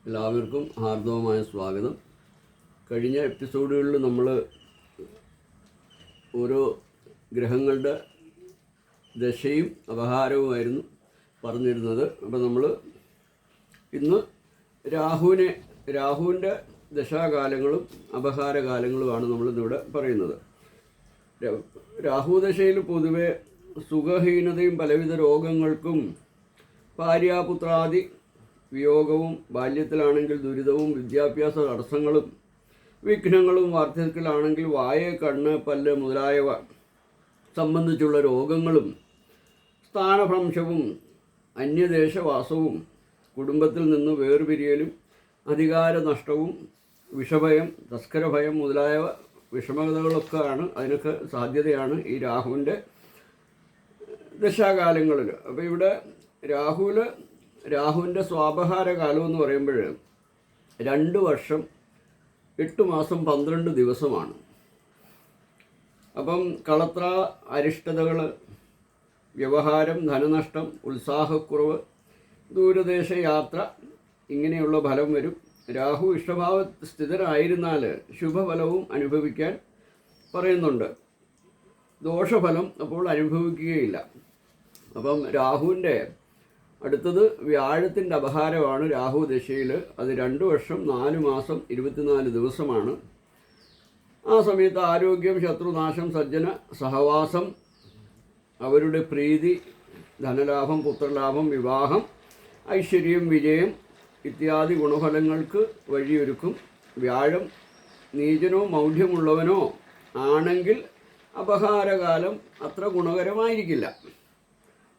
എല്ലാവർക്കും ഹാർദവമായ സ്വാഗതം. കഴിഞ്ഞ എപ്പിസോഡുകളിൽ നമ്മൾ ഓരോ ഗ്രഹങ്ങളുടെ ദശയും അപഹാരവുമായിരുന്നു പറഞ്ഞിരുന്നത്. അപ്പോൾ നമ്മൾ ഇന്ന് രാഹുവിൻ്റെ ദശാകാലങ്ങളും അപഹാരകാലങ്ങളുമാണ് നമ്മളിന്നിവിടെ പറയുന്നത്. രാഹുദശയിൽ പൊതുവെ സുഖഹീനതയും പലവിധ രോഗങ്ങൾക്കും ഭാര്യാപുത്രാദി വിയോഗവും, ബാല്യത്തിലാണെങ്കിൽ ദുരിതവും, വിദ്യാഭ്യാസ തടസ്സങ്ങളും, വിഘ്നങ്ങളും, വാർദ്ധക്യത്തിലാണെങ്കിൽ വായ, കണ്ണ്, പല്ല് മുതലായവ സംബന്ധിച്ചുള്ള രോഗങ്ങളും, സ്ഥാനഭ്രംശവും, അന്യദേശവാസവും, കുടുംബത്തിൽ നിന്ന് വേർപിരിയലും, അധികാര നഷ്ടവും, വിഷഭയം, തസ്കരഭയം മുതലായ വിഷമതകളൊക്കെയാണ് അതിനൊക്കെ സാധ്യതയാണ് ഈ രാഹുവിൻ്റെ ദശാകാലങ്ങളിൽ. അപ്പോൾ ഇവിടെ രാഹുവിൻ്റെ സ്വാപഹാര കാലം എന്ന് പറയുമ്പോൾ 2 വർഷം 8 മാസം 12 ദിവസമാണ്. അപ്പം കളത്ര, അരിഷ്ടതകൾ, വ്യവഹാരം, ധനനഷ്ടം, ഉത്സാഹക്കുറവ്, ദൂരദേശ യാത്ര ഇങ്ങനെയുള്ള ഫലം വരും. രാഹു ഇഷ്ടഭാവ സ്ഥിതരായിരുന്നാൽ ശുഭഫലവും അനുഭവിക്കാൻ പറയുന്നുണ്ട്. ദോഷഫലം അപ്പോൾ അനുഭവിക്കുകയില്ല. അപ്പം രാഹുവിൻ്റെ അടുത്തത് വ്യാഴത്തിൻ്റെ അപഹാരമാണ് രാഹു ദശയിൽ. അത് 2 വർഷം 4 മാസം 24 ദിവസമാണ്. ആ സമയത്ത് ആരോഗ്യം, ശത്രുനാശം, സജ്ജന സഹവാസം, അവരുടെ പ്രീതി, ധനലാഭം, പുത്രലാഭം, വിവാഹം, ഐശ്വര്യം, വിജയം ഇത്യാദി ഗുണഫലങ്ങൾക്ക് വഴിയൊരുക്കും. വ്യാഴം നീചനോ മൗഢ്യമുള്ളവനോ ആണെങ്കിൽ അപഹാരകാലം അത്ര ഗുണകരമായിരിക്കില്ല.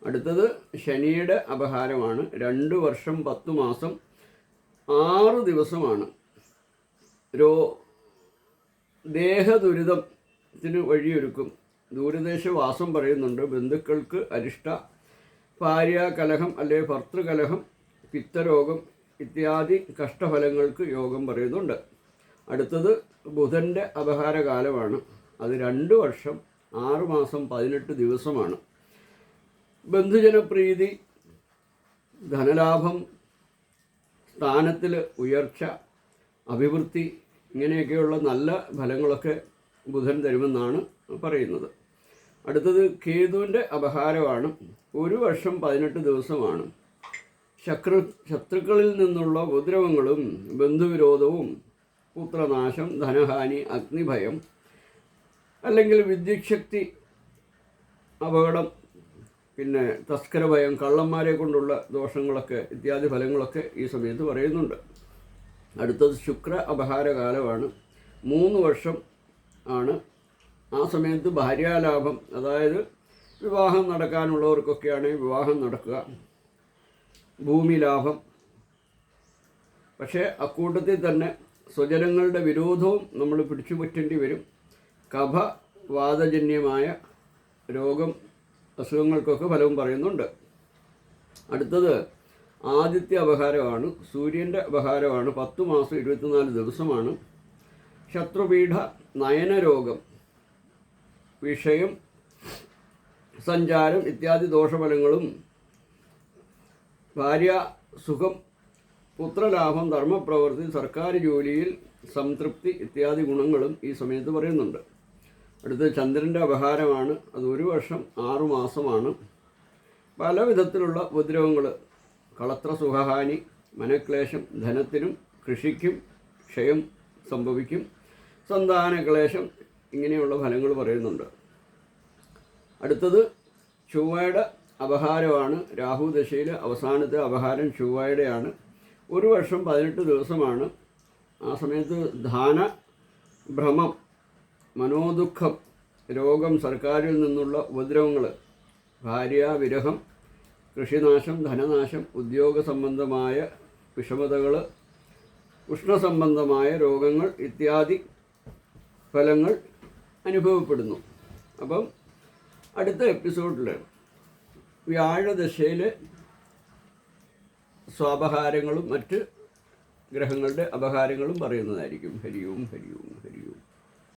അടുത്തത് ശനിയുടെ അപഹാരമാണ്. 2 വർഷം 10 മാസം 6 ദിവസമാണ്. ദേഹദുരിതത്തിന് വഴിയൊരുക്കും. ദൂരദേശവാസം പറയുന്നുണ്ട്. ബന്ധുക്കൾക്ക് അരിഷ്ട, ഭാര്യാകലഹം അല്ലെങ്കിൽ ഭർത്തൃകലഹം, പിത്തരോഗം ഇത്യാദി കഷ്ടഫലങ്ങൾക്ക് യോഗം പറയുന്നുണ്ട്. അടുത്തത് ബുധൻ്റെ അപഹാരകാലമാണ്. അത് 2 വർഷം 6 മാസം 18 ദിവസമാണ്. ബന്ധുജനപ്രീതി, ധനലാഭം, സ്ഥാനത്തിൽ ഉയർച്ച, അഭിവൃദ്ധി ഇങ്ങനെയൊക്കെയുള്ള നല്ല ഫലങ്ങളൊക്കെ ബുധൻ തരുമെന്നാണ് പറയുന്നത്. അടുത്തത് കേതുവിൻ്റെ അപഹാരമാണ്. 1 വർഷം 18 ദിവസമാണ്. ശത്രുക്കളിൽ നിന്നുള്ള ഉപദ്രവങ്ങളും, ബന്ധുവിരോധവും, പുത്രനാശം, ധനഹാനി, അഗ്നിഭയം അല്ലെങ്കിൽ വിദ്യുച്ഛക്തി അപകടം, പിന്നെ തസ്കരഭയം, കള്ളന്മാരെ കൊണ്ടുള്ള ദോഷങ്ങളൊക്കെ ഇത്യാദി ഫലങ്ങളൊക്കെ ഈ സമയത്ത് പറയുന്നുണ്ട്. അടുത്തത് ശുക്ര അപഹാരകാലമാണ്. 3 വർഷം ആണ്. ആ സമയത്ത് ഭാര്യാലാഭം, അതായത് വിവാഹം നടക്കാനുള്ളവർക്കൊക്കെയാണ് വിവാഹം നടക്കുക. ഭൂമി ലാഭം. പക്ഷേ അക്കൂട്ടത്തിൽ തന്നെ സ്വജനങ്ങളുടെ വിരോധവും നമ്മൾ പിടിച്ചുപറ്റേണ്ടി വരും. കഫ വാതജന്യമായ രോഗം, അസുഖങ്ങൾക്കൊക്കെ ഫലവും പറയുന്നുണ്ട്. അടുത്തത് ആദിത്യ അപഹാരമാണ്. സൂര്യൻ്റെ അപഹാരമാണ്. 10 മാസം 24 ദിവസമാണ്. ശത്രുപീഠ, നയനരോഗം, വിഷയം, സഞ്ചാരം ഇത്യാദി ദോഷഫലങ്ങളും, ഭാര്യ സുഖം, പുത്രലാഭം, ധർമ്മപ്രവൃത്തി, സർക്കാർ ജോലിയിൽ സംതൃപ്തി ഇത്യാദി ഗുണങ്ങളും ഈ സമയത്ത് പറയുന്നുണ്ട്. അടുത്തത് ചന്ദ്രൻ്റെ അപഹാരമാണ്. അത് 1 വർഷം 6 മാസമാണ്. പല വിധത്തിലുള്ള ഉപദ്രവങ്ങൾ, കളത്ര സുഖഹാനി, മനക്ലേശം, ധനത്തിനും കൃഷിക്കും ക്ഷയം സംഭവിക്കും, സന്താനക്ലേശം ഇങ്ങനെയുള്ള ഫലങ്ങൾ പറയുന്നുണ്ട്. അടുത്തത് ചൊവ്വയുടെ അപഹാരമാണ്. രാഹുദശയിൽ അവസാനത്തെ അപഹാരം ചൊവ്വയുടെയാണ്. 1 വർഷം 18 ദിവസമാണ്. ആ സമയത്ത് ധാന ഭ്രമം, മനോദുഃഖം, രോഗം, സർക്കാരിൽ നിന്നുള്ള ഉപദ്രവങ്ങൾ, ഭാര്യാവിരഹം, കൃഷിനാശം, ധനനാശം, ഉദ്യോഗ സംബന്ധമായ വിഷമതകൾ, ഉഷ്ണസംബന്ധമായ രോഗങ്ങൾ ഇത്യാദി ഫലങ്ങൾ അനുഭവപ്പെടുന്നു. അപ്പം അടുത്ത എപ്പിസോഡിൽ വ്യാഴദശയിൽ സ്വാപഹാരങ്ങളും മറ്റ് ഗ്രഹങ്ങളുടെ അപഹാരങ്ങളും പറയുന്നതായിരിക്കും. ഹരി ഓം, ഹരി ഓം, ഹരി ഓം.